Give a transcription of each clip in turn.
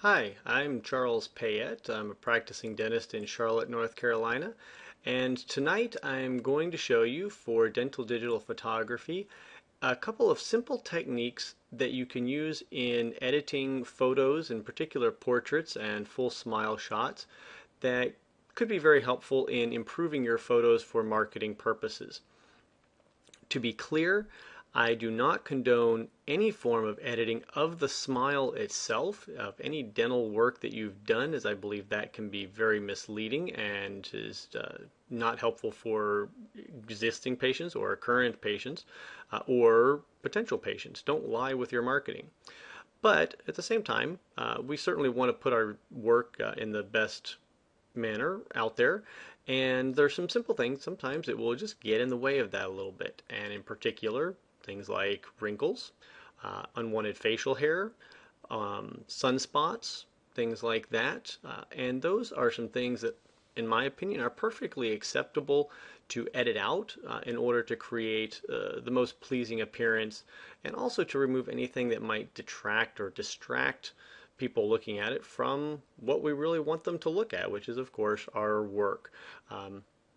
Hi, I'm Charles Payette. I'm a practicing dentist in Charlotte, North Carolina, and tonight I'm going to show you for dental digital photography a couple of simple techniques that you can use in editing photos, in particular portraits and full smile shots, that could be very helpful in improving your photos for marketing purposes. To be clear, I do not condone any form of editing of the smile itself, of any dental work that you've done, as I believe that can be very misleading and is not helpful for existing patients or current patients or potential patients. Don't lie with your marketing. But at the same time, we certainly want to put our work in the best manner out there. And there's some simple things sometimes that will just get in the way of that a little bit. And in particular, things like wrinkles, unwanted facial hair, sunspots, things like that. And those are some things that, in my opinion, are perfectly acceptable to edit out in order to create the most pleasing appearance and also to remove anything that might detract or distract people looking at it from what we really want them to look at, which is, of course, our work.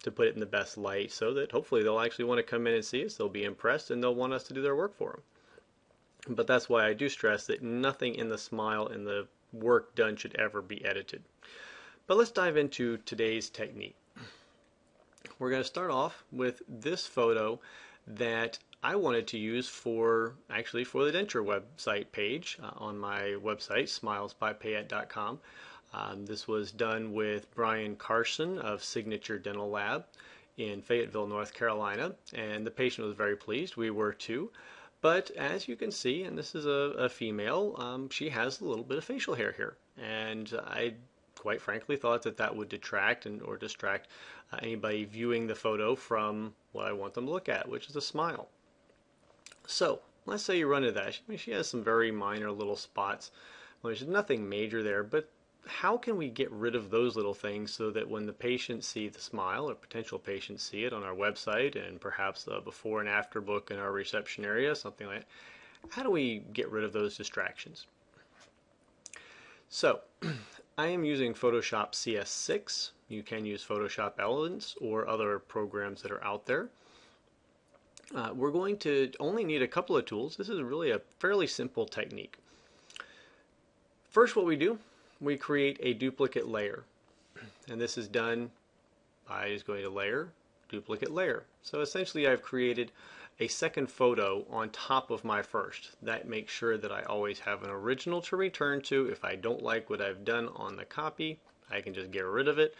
To put it in the best light so that hopefully they'll actually want to come in and see us, they'll be impressed, and they'll want us to do their work for them. But that's why I do stress that nothing in the smile and the work done should ever be edited. But let's dive into today's technique. We're going to start off with this photo that I wanted to use for the denture website page on my website, smilesbypayette.com. This was done with Brian Carson of Signature Dental Lab in Fayetteville, North Carolina, and the patient was very pleased. We were too. But as you can see, and this is a female, she has a little bit of facial hair here, and I quite frankly thought that that would detract or distract anybody viewing the photo from what I want them to look at, which is a smile. So let's say you run into that. She has some very minor little spots. Well, there's nothing major there, but how can we get rid of those little things so that when the patients see the smile or potential patients see it on our website and perhaps a before and after look in our reception area, something like that, how do we get rid of those distractions? So I am using Photoshop CS6. You can use Photoshop Elements or other programs that are out there. We're going to only need a couple of tools. This is really a fairly simple technique. First, what we do, we create a duplicate layer. And this is done by just going to Layer, Duplicate Layer. So essentially I've created a second photo on top of my first. That makes sure that I always have an original to return to. If I don't like what I've done on the copy, I can just get rid of it.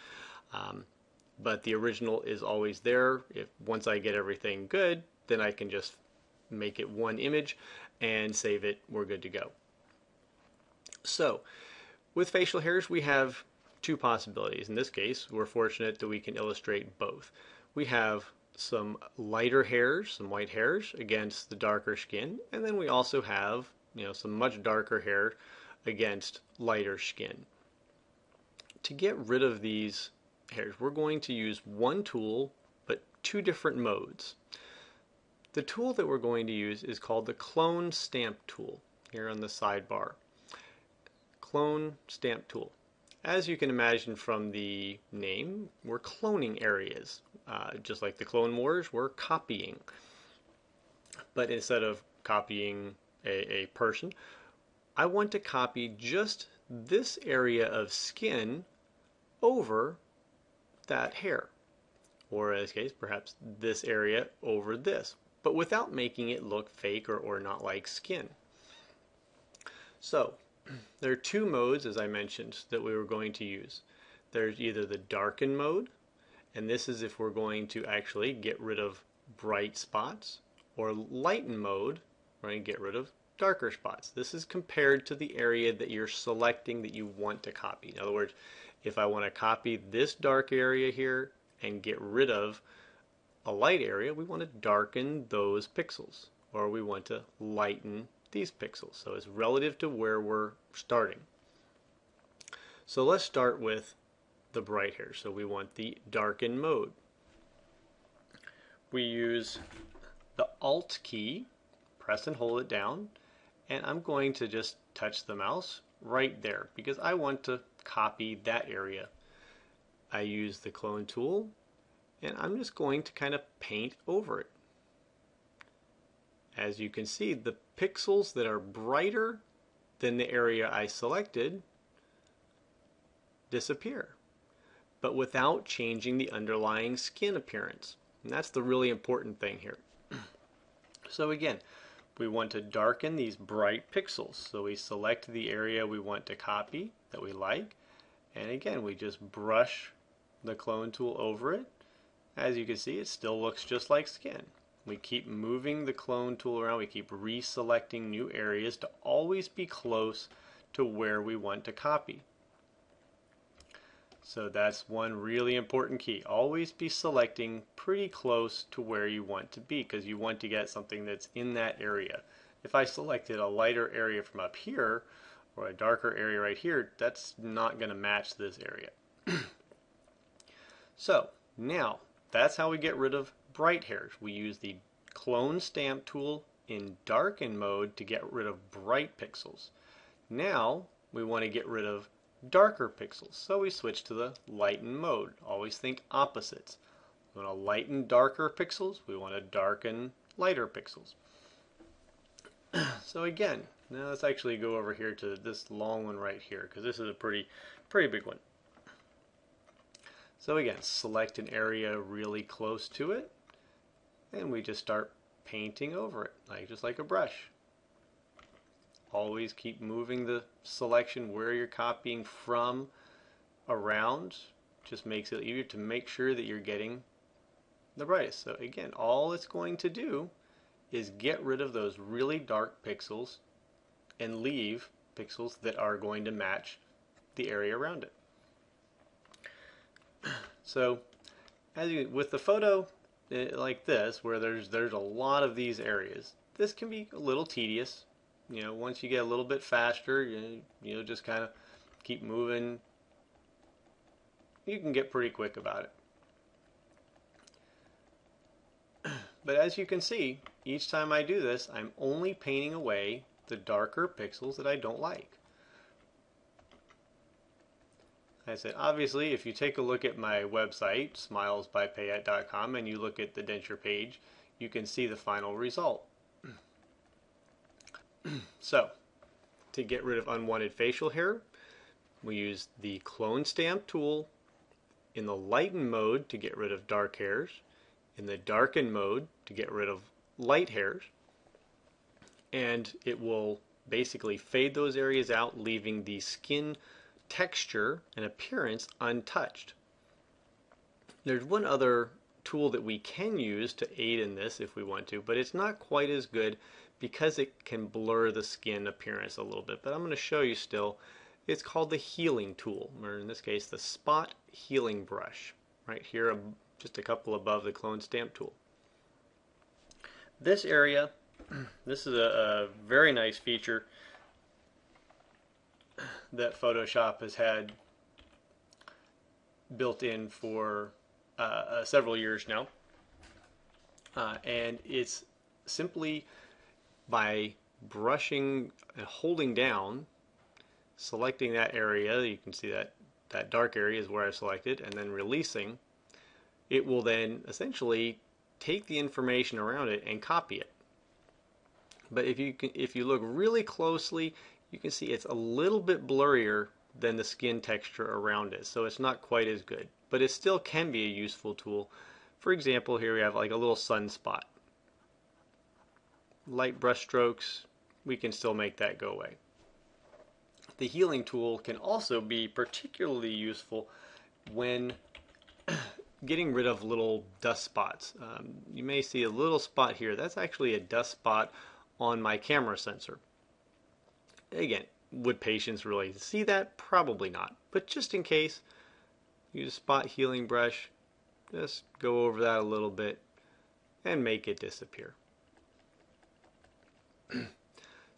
But the original is always there. Once I get everything good, then I can just make it one image and save it. We're good to go. So with facial hairs, we have two possibilities. In this case, we're fortunate that we can illustrate both. We have some lighter hairs, some white hairs against the darker skin, and then we also have, some much darker hair against lighter skin. To get rid of these hairs, we're going to use one tool, but two different modes. The tool that we're going to use is called the Clone Stamp tool, here on the sidebar. Clone Stamp tool. As you can imagine from the name, we're cloning areas. Just like the Clone Wars, we're copying. But instead of copying a person, I want to copy just this area of skin over that hair. Or in this case, perhaps this area over this, but without making it look fake or not like skin. So there are two modes, as I mentioned, that we were going to use. There's either the darken mode, and this is if we're going to actually get rid of bright spots, or lighten mode, we're going to get rid of darker spots. This is compared to the area that you're selecting that you want to copy. In other words, if I want to copy this dark area here and get rid of a light area, we want to darken those pixels, or we want to lighten these pixels. So it's relative to where we're starting. So let's start with the bright hair. So we want the darken mode. We use the Alt key, press and hold it down, and I'm going to just touch the mouse right there because I want to copy that area. I use the clone tool and I'm just going to kind of paint over it. As you can see, the pixels that are brighter than the area I selected disappear, but without changing the underlying skin appearance. And that's the really important thing here. So again, we want to darken these bright pixels. So we select the area we want to copy that we like. And again, we just brush the clone tool over it. As you can see, it still looks just like skin. We keep moving the clone tool around. We keep reselecting new areas to always be close to where we want to copy. So that's one really important key. Always be selecting pretty close to where you want to be because you want to get something that's in that area. If I selected a lighter area from up here or a darker area right here, that's not going to match this area. So now that's how we get rid of bright hairs. We use the clone stamp tool in darken mode to get rid of bright pixels. Now we want to get rid of darker pixels, so we switch to the lighten mode. Always think opposites. We want to lighten darker pixels, we want to darken lighter pixels. So again, now let's actually go over here to this long one right here because this is a pretty big one. So again, select an area really close to it and we just start painting over it, just like a brush. Always keep moving the selection where you're copying from around. Just makes it easier to make sure that you're getting the brightest. So again, all it's going to do is get rid of those really dark pixels and leave pixels that are going to match the area around it. So with the photo like this, where there's a lot of these areas, this can be a little tedious. Once you get a little bit faster, you just kind of keep moving. You can get pretty quick about it. But as you can see, each time I do this, I'm only painting away the darker pixels that I don't like. I said, obviously, if you take a look at my website, smilesbypayette.com, and you look at the denture page, you can see the final result. So, to get rid of unwanted facial hair, we use the clone stamp tool in the lighten mode to get rid of dark hairs, in the darken mode to get rid of light hairs, and it will basically fade those areas out, leaving the skin texture and appearance untouched. There's one other tool that we can use to aid in this if we want to, but it's not quite as good because it can blur the skin appearance a little bit, but I'm going to show you still. It's called the healing tool, or in this case the spot healing brush, right here just a couple above the clone stamp tool. This area, this is a very nice feature that Photoshop has had built in for several years now, and it's simply by brushing and holding down, selecting that area. You can see that dark area is where I selected, and then releasing, it will then essentially take the information around it and copy it. But if you look really closely, you can see it's a little bit blurrier than the skin texture around it, so it's not quite as good, but it still can be a useful tool. For example, here we have like a little sunspot. Light brush strokes, we can still make that go away. The healing tool can also be particularly useful when getting rid of little dust spots. You may see a little spot here. That's actually a dust spot on my camera sensor. Again, would patients really see that? Probably not. But just in case, use a spot healing brush, just go over that a little bit and make it disappear.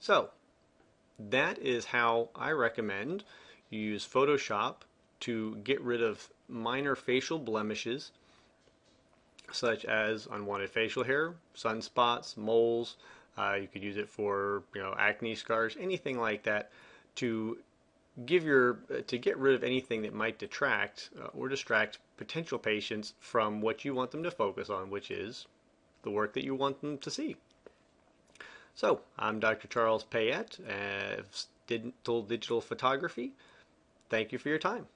So, that is how I recommend you use Photoshop to get rid of minor facial blemishes such as unwanted facial hair, sunspots, moles. You could use it for acne scars, anything like that, to to get rid of anything that might detract or distract potential patients from what you want them to focus on, which is the work that you want them to see. So, I'm Dr. Charles Payette of Dental Digital Photography. Thank you for your time.